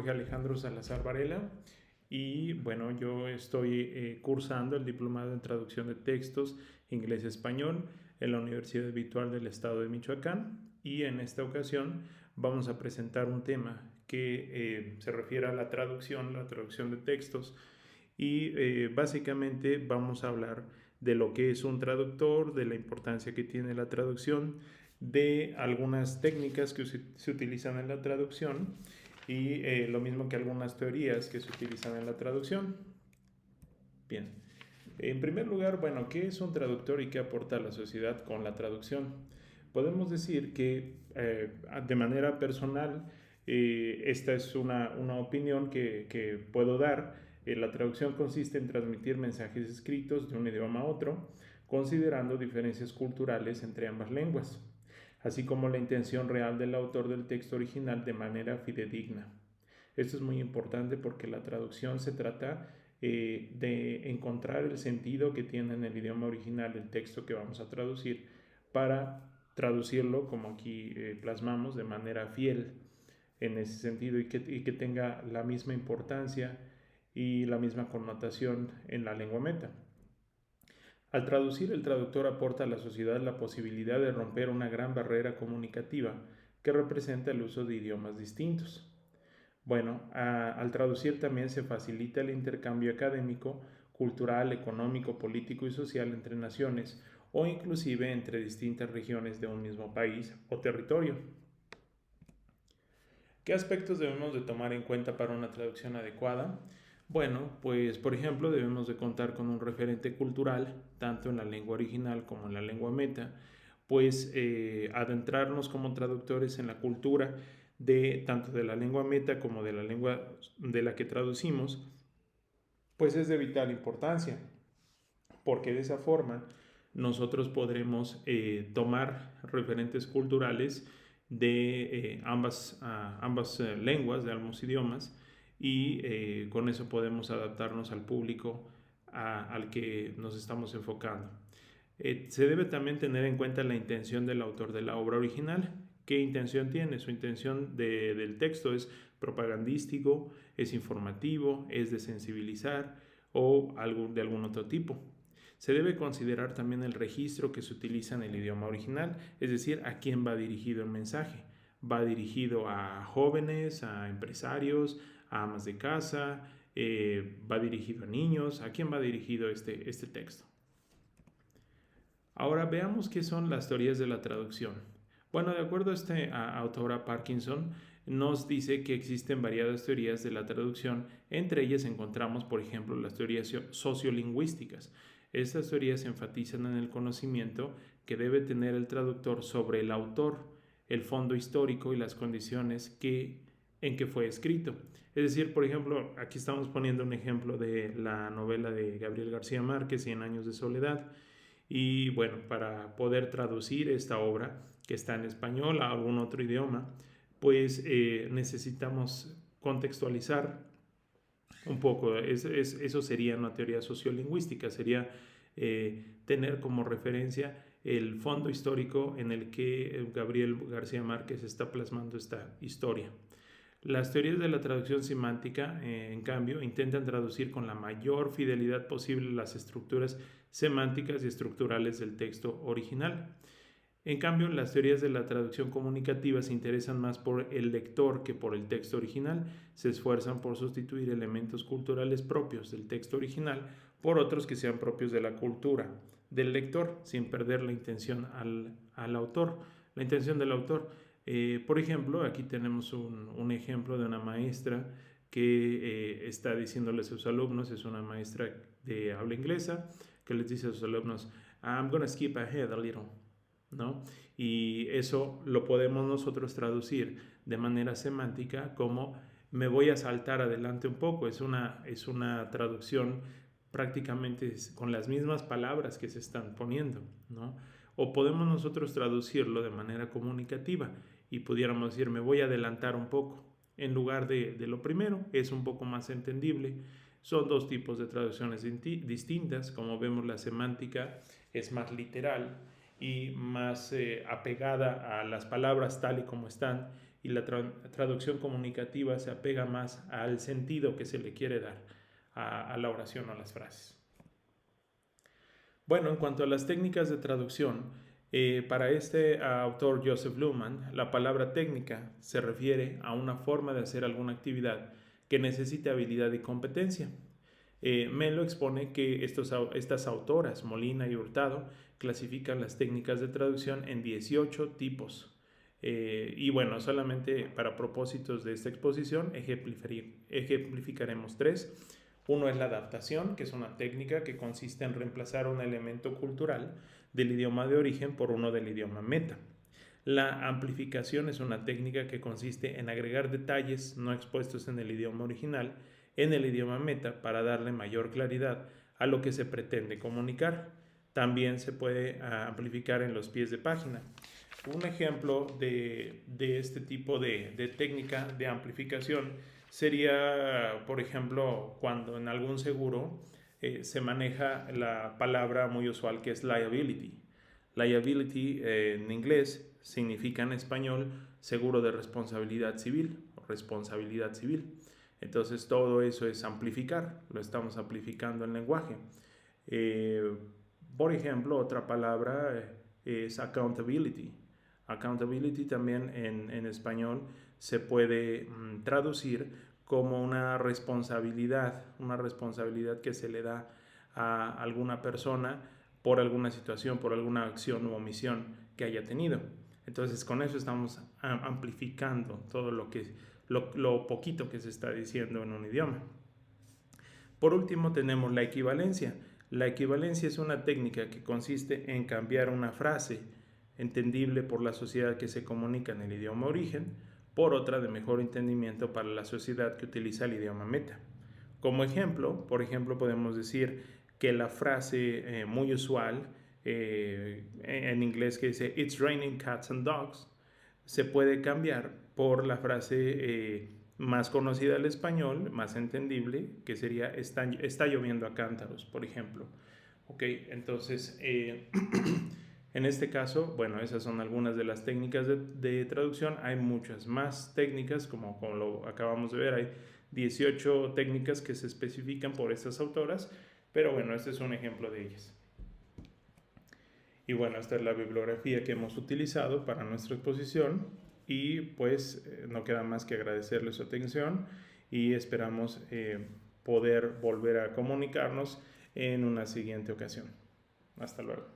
Jorge Alejandro Salazar Varela y bueno, yo estoy cursando el diplomado en traducción de textos inglés-español en la Universidad Virtual del Estado de Michoacán y en esta ocasión vamos a presentar un tema que se refiere a la traducción de textos y básicamente vamos a hablar de lo que es un traductor, de la importancia que tiene la traducción, de algunas técnicas que se utilizan en la traducción y lo mismo que algunas teorías que se utilizan en la traducción. Bien, en primer lugar, bueno, ¿qué es un traductor y qué aporta a la sociedad con la traducción? Podemos decir que de manera personal, esta es una opinión que puedo dar. La traducción consiste en transmitir mensajes escritos de un idioma a otro, considerando diferencias culturales entre ambas lenguas, así como la intención real del autor del texto original de manera fidedigna. Esto es muy importante porque la traducción se trata de encontrar el sentido que tiene en el idioma original el texto que vamos a traducir para traducirlo, como aquí plasmamos, de manera fiel en ese sentido y que tenga la misma importancia y la misma connotación en la lengua meta. Al traducir, el traductor aporta a la sociedad la posibilidad de romper una gran barrera comunicativa que representa el uso de idiomas distintos. Bueno, al traducir también se facilita el intercambio académico, cultural, económico, político y social entre naciones o inclusive entre distintas regiones de un mismo país o territorio. ¿Qué aspectos debemos de tomar en cuenta para una traducción adecuada? Bueno, pues por ejemplo debemos de contar con un referente cultural, tanto en la lengua original como en la lengua meta, pues adentrarnos como traductores en la cultura de tanto de la lengua meta como de la lengua de la que traducimos, pues es de vital importancia, porque de esa forma nosotros podremos tomar referentes culturales de ambas lenguas, de ambos idiomas, y con eso podemos adaptarnos al público al que nos estamos enfocando. Se debe también tener en cuenta la intención del autor de la obra original. ¿Qué intención tiene? Su intención del texto es propagandístico, es informativo, es de sensibilizar o de algún otro tipo. Se debe considerar también el registro que se utiliza en el idioma original, es decir, a quién va dirigido el mensaje. Va dirigido a jóvenes, a empresarios, a amas de casa, va dirigido a niños, ¿a quién va dirigido este texto? Ahora veamos qué son las teorías de la traducción. Bueno, de acuerdo a esta autora Parkinson, nos dice que existen variadas teorías de la traducción. Entre ellas encontramos, por ejemplo, las teorías sociolingüísticas. Estas teorías enfatizan en el conocimiento que debe tener el traductor sobre el autor, el fondo histórico y las condiciones en que fue escrito. Es decir, por ejemplo, aquí estamos poniendo un ejemplo de la novela de Gabriel García Márquez, Cien años de soledad. Y bueno, para poder traducir esta obra que está en español a algún otro idioma, pues necesitamos contextualizar un poco. Eso sería una teoría sociolingüística, sería tener como referencia el fondo histórico en el que Gabriel García Márquez está plasmando esta historia. Las teorías de la traducción semántica, en cambio, intentan traducir con la mayor fidelidad posible las estructuras semánticas y estructurales del texto original. En cambio, las teorías de la traducción comunicativa se interesan más por el lector que por el texto original, se esfuerzan por sustituir elementos culturales propios del texto original por otros que sean propios de la cultura del lector, sin perder la intención al autor, la intención del autor. Por ejemplo, aquí tenemos un ejemplo de una maestra que está diciéndole a sus alumnos, es una maestra de habla inglesa, que les dice a sus alumnos, I'm going to skip ahead a little, ¿no? Y eso lo podemos nosotros traducir de manera semántica como me voy a saltar adelante un poco. Es una traducción prácticamente con las mismas palabras que se están poniendo, ¿no? O podemos nosotros traducirlo de manera comunicativa y pudiéramos decir me voy a adelantar un poco. En lugar de lo primero, es un poco más entendible. Son dos tipos de traducciones distintas. Como vemos, la semántica es más literal y más apegada a las palabras tal y como están, y la traducción comunicativa se apega más al sentido que se le quiere dar a la oración o a las frases. Bueno, en cuanto a las técnicas de traducción, para este autor Joseph Luhmann, la palabra técnica se refiere a una forma de hacer alguna actividad que necesite habilidad y competencia. Melo expone que estas autoras, Molina y Hurtado, clasifican las técnicas de traducción en 18 tipos. Y bueno, solamente para propósitos de esta exposición ejemplificaremos 3. Uno es la adaptación, que es una técnica que consiste en reemplazar un elemento cultural del idioma de origen por uno del idioma meta. La amplificación es una técnica que consiste en agregar detalles no expuestos en el idioma original en el idioma meta para darle mayor claridad a lo que se pretende comunicar. También se puede amplificar en los pies de página. Un ejemplo de este tipo de técnica de amplificación sería, por ejemplo, cuando en algún seguro se maneja la palabra muy usual que es liability. Liability en inglés significa en español seguro de responsabilidad civil o responsabilidad civil. Entonces todo eso es amplificar, lo estamos amplificando en lenguaje. Por ejemplo, otra palabra es accountability. Accountability también en español se puede traducir como una responsabilidad que se le da a alguna persona por alguna situación, por alguna acción u omisión que haya tenido. Entonces con eso estamos amplificando todo lo poquito que se está diciendo en un idioma. Por último tenemos la equivalencia. La equivalencia es una técnica que consiste en cambiar una frase entendible por la sociedad que se comunica en el idioma origen por otra de mejor entendimiento para la sociedad que utiliza el idioma meta. Como ejemplo, por ejemplo, podemos decir que la frase muy usual en inglés que dice "It's raining cats and dogs" se puede cambiar por la frase más conocida al español, más entendible, que sería está lloviendo a cántaros, por ejemplo. Ok, entonces en este caso, bueno, esas son algunas de las técnicas de traducción. Hay muchas más técnicas, como lo acabamos de ver, hay 18 técnicas que se especifican por estas autoras, pero bueno, este es un ejemplo de ellas. Y bueno, esta es la bibliografía que hemos utilizado para nuestra exposición y pues no queda más que agradecerles su atención y esperamos poder volver a comunicarnos en una siguiente ocasión. Hasta luego.